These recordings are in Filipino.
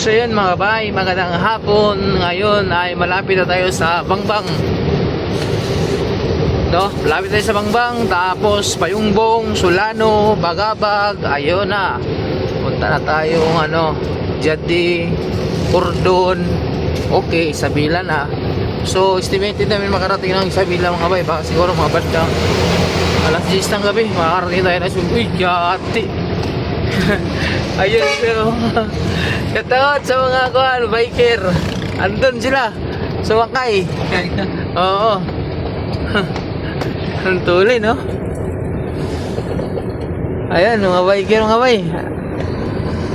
So yun mga bay, magandang hapon. Ngayon ay malapit na tayo sa Bangbang. No, malapit tayo sa Bangbang. Tapos Payungbong, Sulano, Bagabag. Ayun na. Punta na tayong Jadi, Cordon. Okay, Isabela na. So estimated namin makarating ng Isabela mga bay. Baka siguro mga bandang alas 10 ng gabi makarating tayo na. Uy, yati. Ayun, pero kataot sa mga biker. Andun sila sumakay. Oo. Ang tuloy, no? Ayan, mga biker, mga bay.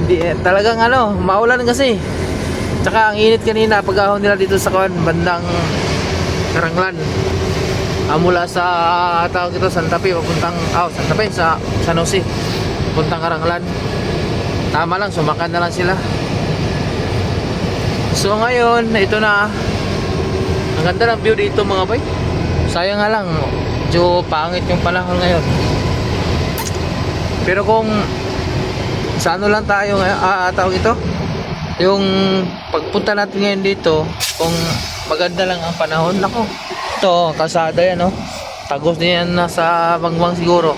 Hindi, talagang maulan kasi. Tsaka ang init kanina pag-ahon nila dito sa bandang Karanglan. Mula sa tawag ito Santa Fe papuntang Santa Fe sa San Jose puntang Karanglan. Tama lang, sumakad na lang sila. So ngayon, ito na. Ang ganda ng view dito mga bay. Sayang nga lang, medyo pangit yung panahon ngayon. Pero kung sa lang tayo ngayon, tawag ito, yung pagpunta natin ngayon dito, kung maganda lang ang panahon, nako, ito, kalsada yan, no? Tagos niyan nasa Bangbang siguro.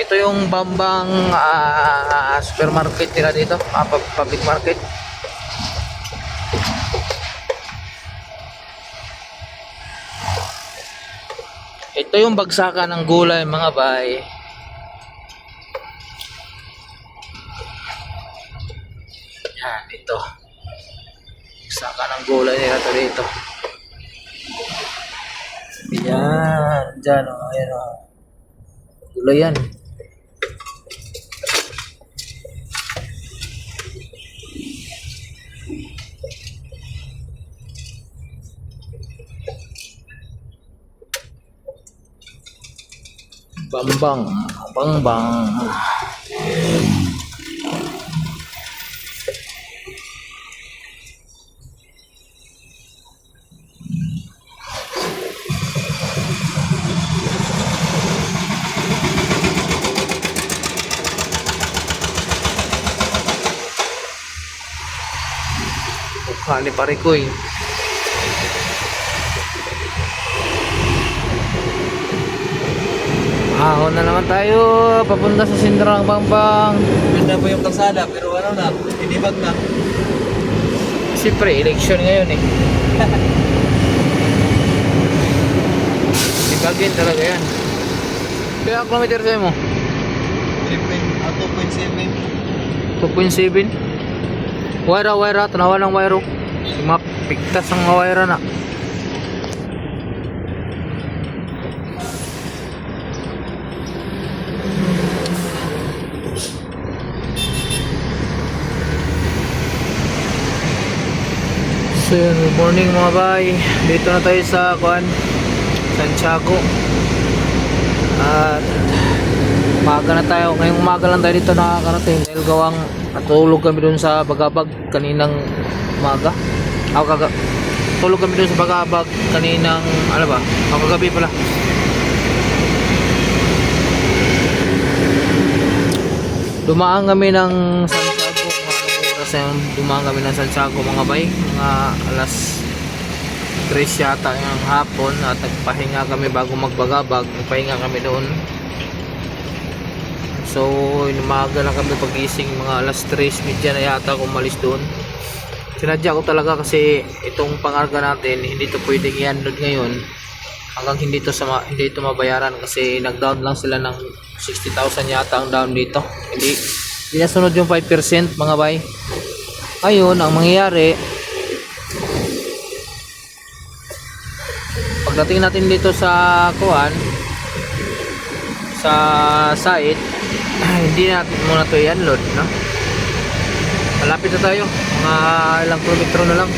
Ito yung Bambang supermarket nila dito, public market. Ito yung bagsakan ng gulay mga bay. Yan, ito. Bagsakan ng gulay nila dito. Yan, dyan o, ayan o. Gulay yan. Bangbang. Mukha ni Parikoy. Ahon na naman tayo papunta sa Sindrang Bangbang. Ganda po yung kalsada pero hinibag na. Siyempre, election ngayon eh. Ibagin talaga yan. Kaya kilometer sa'yo mo? 2.7. Waira, tanawa ng wairo. Mapigtas ang waira na. So yun, good morning mga bay. Dito na tayo sa Santiago. At umaga na tayo. Ngayong umaga lang tayo dito nakakarating dahil gawang natulog kami dun sa Bagabag kaninang umaga. Tulog kami dun sa Bagabag kaninang kagabi pala. Dumaan kami ng dumaan kami ng Santiago mga bay, mga alas 3 yata ng hapon at nagpahinga kami bago magbagabag. Nagpahinga kami doon. So inumaga lang kami pagising mga alas 3:30 na yata umalis doon. Sinadya ko talaga kasi itong pangarga natin hindi to pwedeng i-unload ngayon hanggang hindi ito mabayaran kasi nag-down lang sila ng 60,000 yata ang down dito. Hindi nasunod yung 5% mga bay. Ayun, ang mangyayari pagdating natin dito sa sa site, hindi natin muna ito i-unload, no? Malapit na tayo, mga ilang kilometro na lang.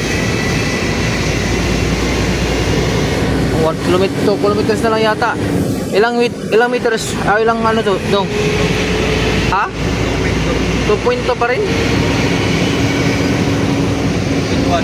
1 kilometro, 2 kilometers na lang yata. Ilang meters, ilang to dong? Ha? 2.2 pa rin? 2.1.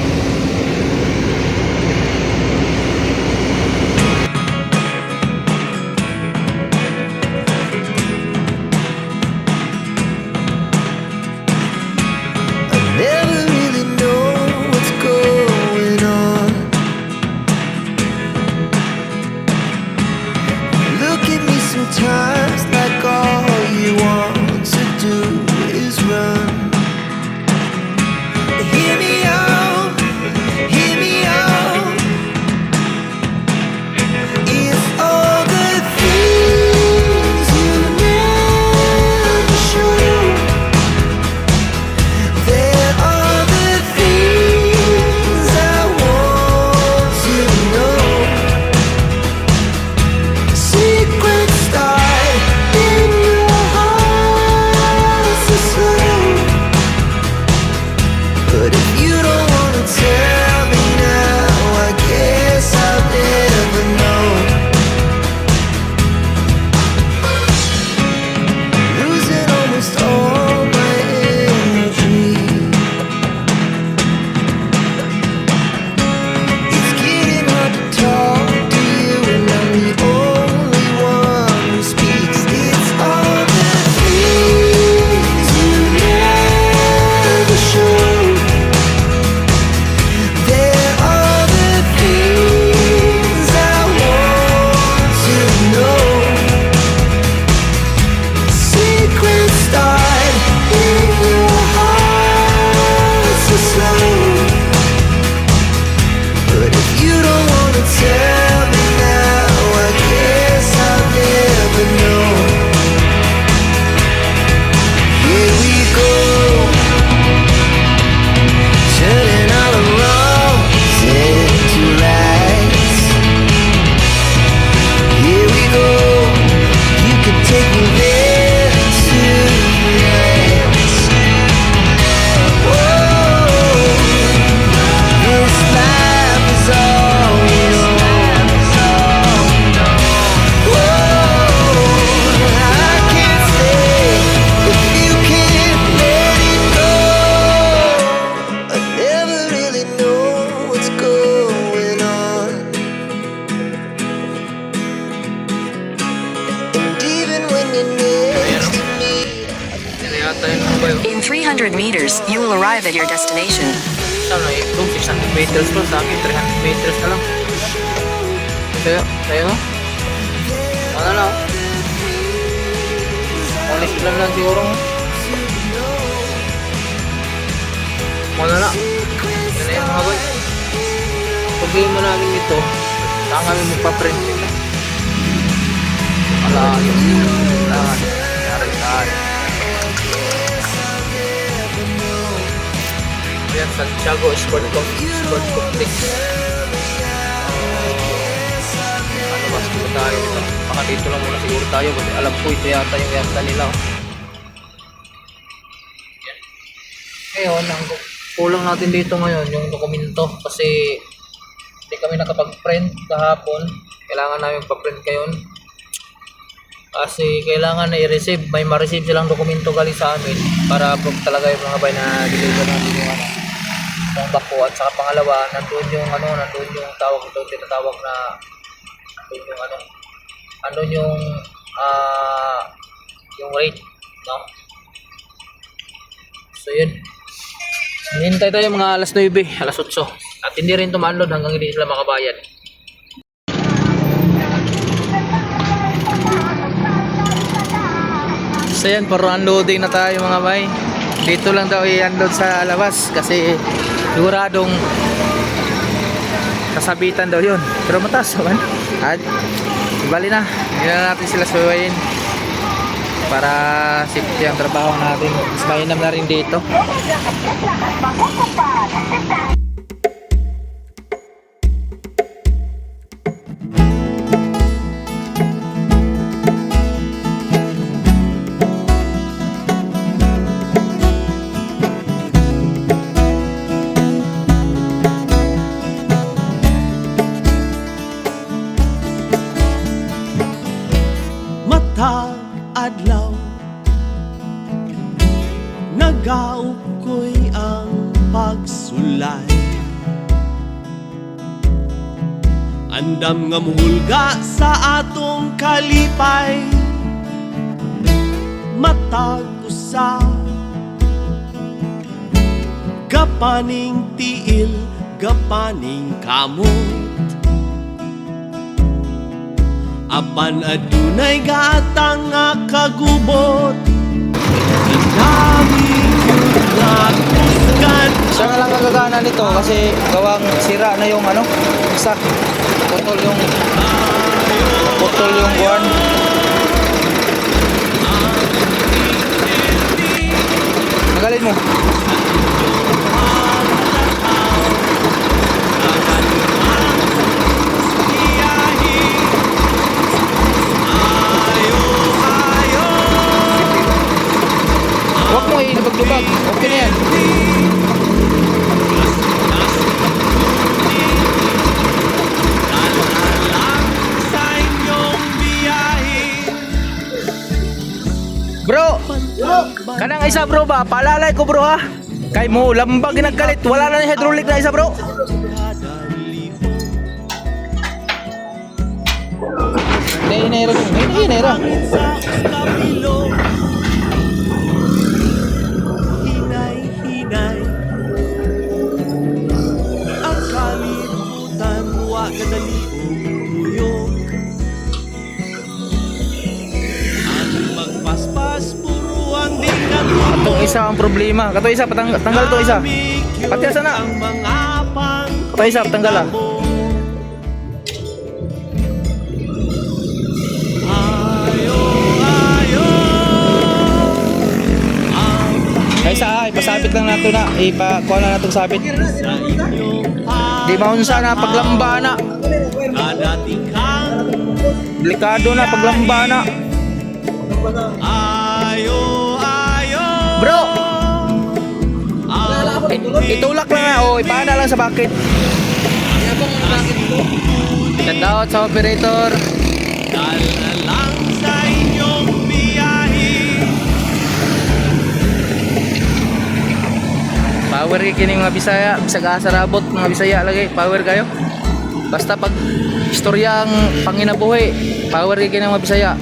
300 meters, you will arrive at your destination. Ano eh, kung 600 meters to, sa akin 300 meters na lang. Sa'yo? Ano na? Honest lang siguro. Ano na? Yan na yung mga boy. Problema namin dito, saan kami magpa-print nila? Malayo. Kailangan. Yari tayo. Ayan, Santiago Sport Complex. Ano ba, siguro tayo dito? Baka dito lang muna siguro tayo kasi alam ko ito yata yung yata nila. Ngayon, ang kulang natin dito ngayon yung dokumento kasi hindi kami nakapag-print kahapon. Kailangan namin pa-print ngayon kasi kailangan na i-receive, may ma-receive silang dokumento galing sa amin para proof talaga yung mga bay na deliver natin yung yung bako. At saka pangalawa, nandun yung tawag ito, tinatawag na nandun yung rate, no? So yun, hinintay tayo mga alas 9, alas 8 at hindi rin tumanlod hanggang hindi sila makabayad. So yan, para unloading na tayo mga bay. Dito lang daw i-unload sa labas kasi siguradong kasabitan daw yun, pero mataas naman. At bali na, hindi na natin sila suwayin para safety ang trabaho natin. Mas mainam na rin dito. Adlaw nagaw ko'y ang pagsulay, andam nga muhulga sa atong kalipay, matag usa gapaning tiil, gapaning kamot, apan adunay gatang nga kagubot, dami nga kusgan. Siya nga lang nagagana nito kasi gawang sira na yung isa, putol yung buwan. Nagalin mo. Huwag mo ilubag-lubag. Okay na yan. Bro! Kanang isa bro ba? Paalalay ko bro ha? Kay mo, lambag ginagalit. Wala na yung hydraulic na isa bro. Hinera. Hinay ang kalibutan, wa kadali uyok, ang magpaspas puro ang di katulog. Itong isa ang problema. Kato isa, tanggal to isa. Pati asa na. Kato isa, tanggal ah. Ay sa ipasabit lang nato na, ipakuha na natong sabit. Di maunsa na paglamba na. Delikado na paglamba na. Bro! Itulak lang na, ipana lang sa bakit. Shout out sa operator. Dala lang sa inyong biyahe. Power kini mga Bisaya, bisag asa rabot mga Bisaya lagi, power kayo. Basta pag istoryang panginabuhi, power kini mga Bisaya.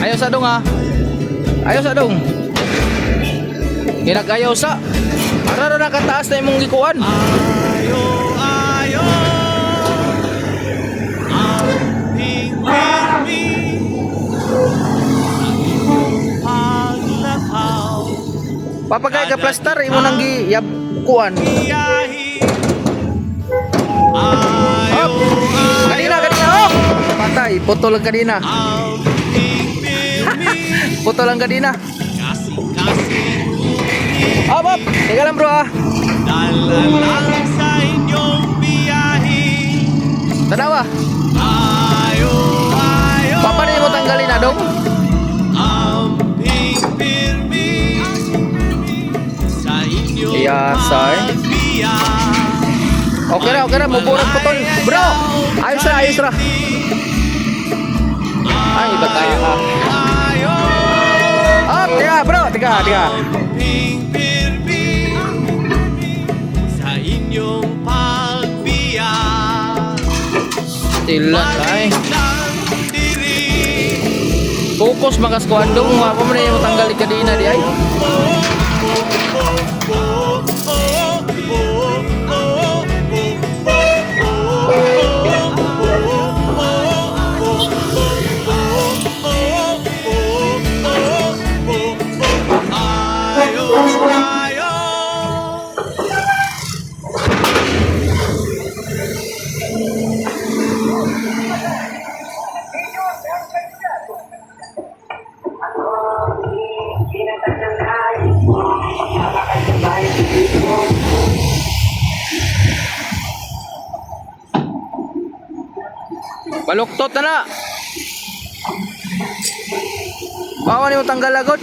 Ayaw sa dong ha. Ayaw sa dong. Ginagayaw sa. Ara na kataas na imong gikuan. Ayo, ayo, amping pirmi, paglakaw, Papagay ka plaster imo nang giyab kuan. biyahe. Ayo, Kanina oh. Patay, putol lang kanina. amping pirmi, Putol lang kanina. kasing-kasing Hop. Teka lang bro ah. dala lang sa inyong biyahe. Tanawa. Ayo, ayo, Papa ni mo tanggalin na dong. amping pirmi sa inyong Iyasay. biyahe. Okay na, muburag putol. Bro, ayos ra. Ay, bataya ka. Ayo, Hop, teka bro, teka. amping pirmi sa inyong pagbiyahe. Tilan ay. Lang diri. Focus makas kuan dong, wa pa man yung tanggalin kanina di ay. Ayo, ayo. Baluktot na. Bawa ni mo tanggal agad.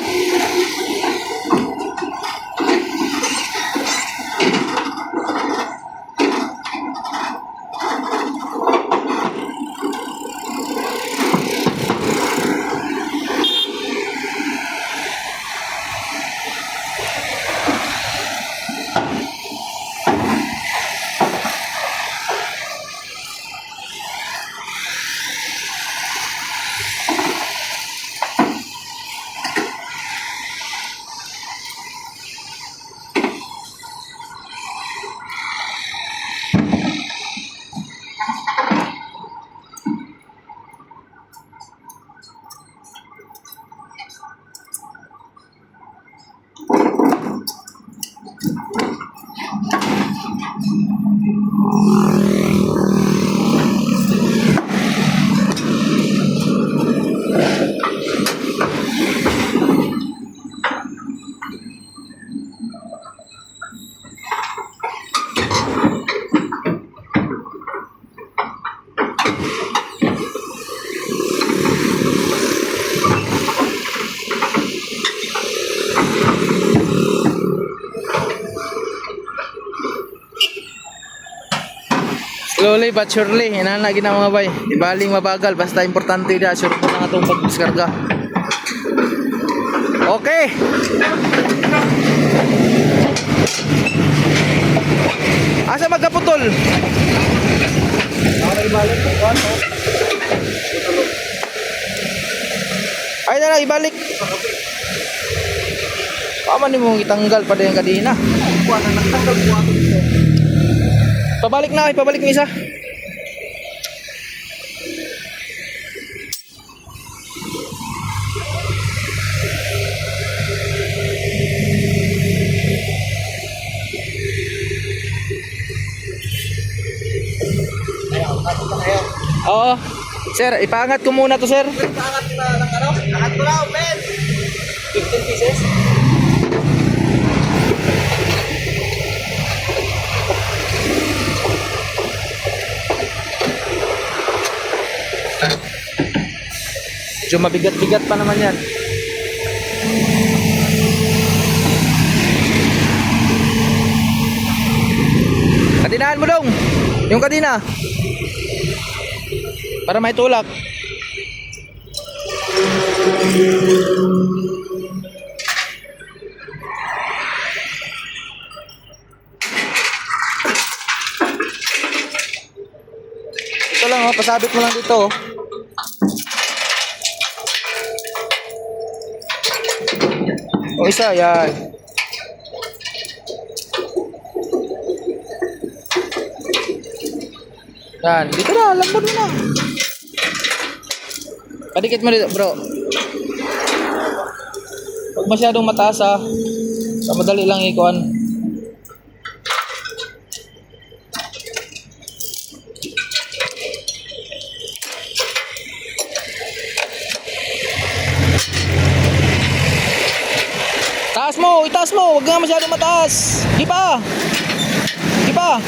Slowly but surely, inana gina mga bay. Ibaling mabagal, basta importante dia sure mo lang atong pagdiskarga. Okay. Asa magkaputol? Ay na lang, ibalik. Paman mo itanggal pa yung kadina. Pabalik na, pabalik ng isa. Oo. Sir, ipaangat ko muna to, sir. Angat ko na lang ano? Angat ko lang, men! 15 pieces? Medyo mabigat-bigat pa naman yan. Kadinahan mo dong. Yung kadina. Para may tulak. Ito lang oh, pasabit mo lang dito oh. Yung isa, yan. Yan, dito na, lambot mo na. Padikit mo dito, bro. Huwag masyadong mataas ha. Sa madali lang ikuan. Taas mo, itaas mo. Huwag nga masyadong mataas. Di pa. Di pa.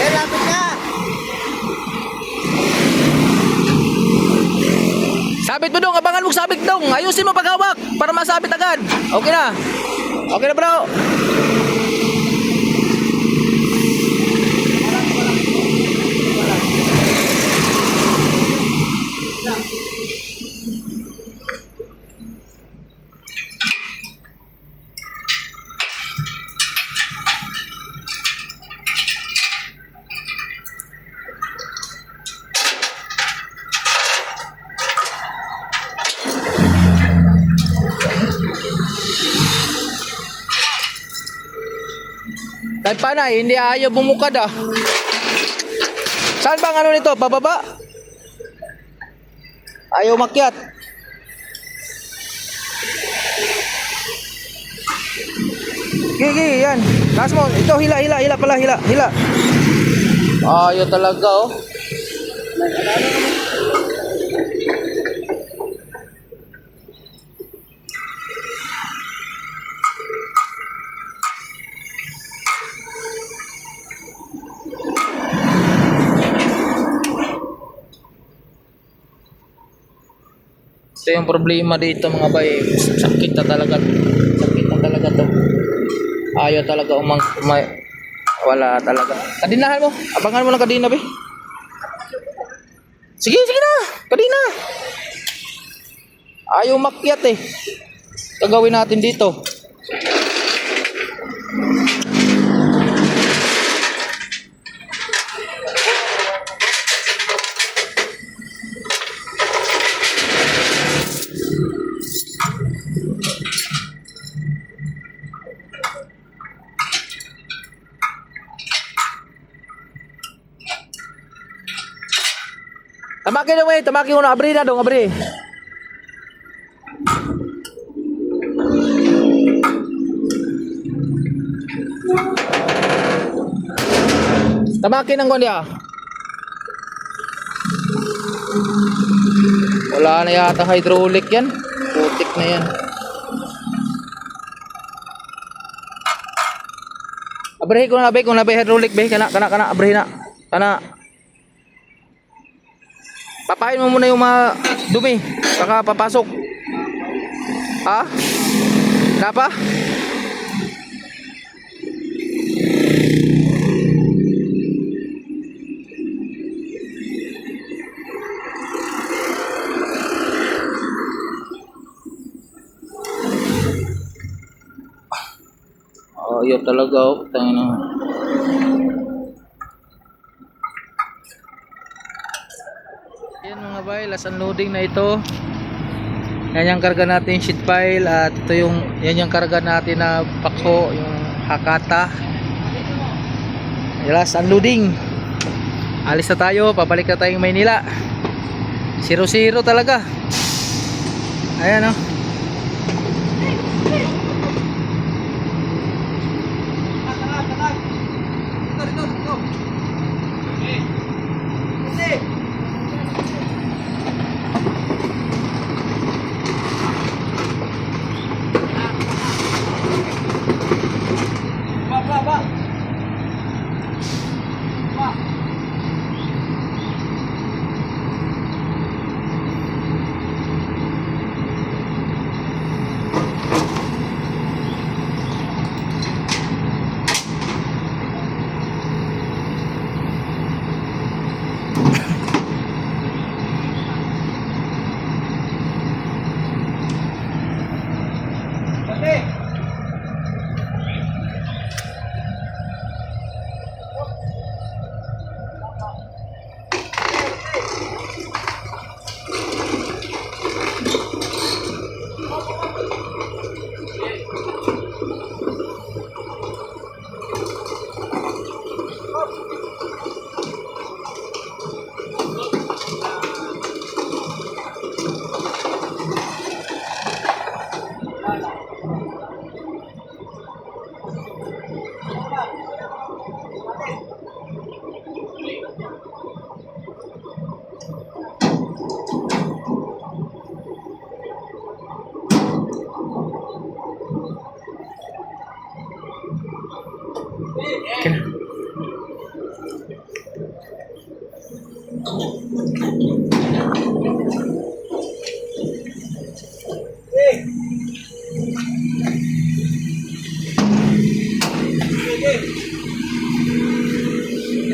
Lapit na! Sabit mo dong, abangan mo sabit dong. Ayusin mo paghawak para masabit agad. Okay na. Okay na, bro. Kahit pa na, hindi ayaw bumukad ah. Saan bang ano nito? Pababa? Ayaw makyat. Gigi, yan. Taas mo. Ito, hila pala, hila. Ayaw talaga oh. Ito yung problema dito mga bay. Sakit na talaga. Sakit na talaga to. Ayaw talaga wala talaga. Kadinahan mo. Abangan mo lang kadina be. Sige na. Kadina. Ayaw makyat eh. Gagawin natin dito. Tamakin dong eh, tamakin ko na, abri na dong, abri. Tamakin ang niya. Wala na yata hydraulic yan. Putik na yan. Abrihin ko na, be, kung nabay hydraulic, be, kana, abrihin na. Kana. Papain mo muna yung mga dumi. Baka papasok. Ha? Napa? Oh, yun talaga oh. Tangin na. Ayan mga bay, last unloading na ito. Yan yung karga natin sheet pile at ito yung yan yung karga natin na pakho, yung Hakata. Last unloading. Alis na tayo, pabalik na tayong Maynila. 0-0 talaga. Ayan oh.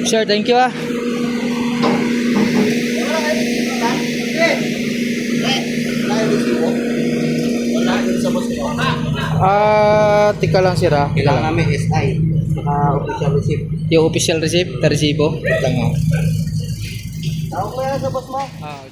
Sure, thank you ah. Tika lang sir ah. Kailangan namin SI. Saka official receipt. Yung official receipt, resibo. Lang mo. Tawag mo yan sa boss mo. Ah,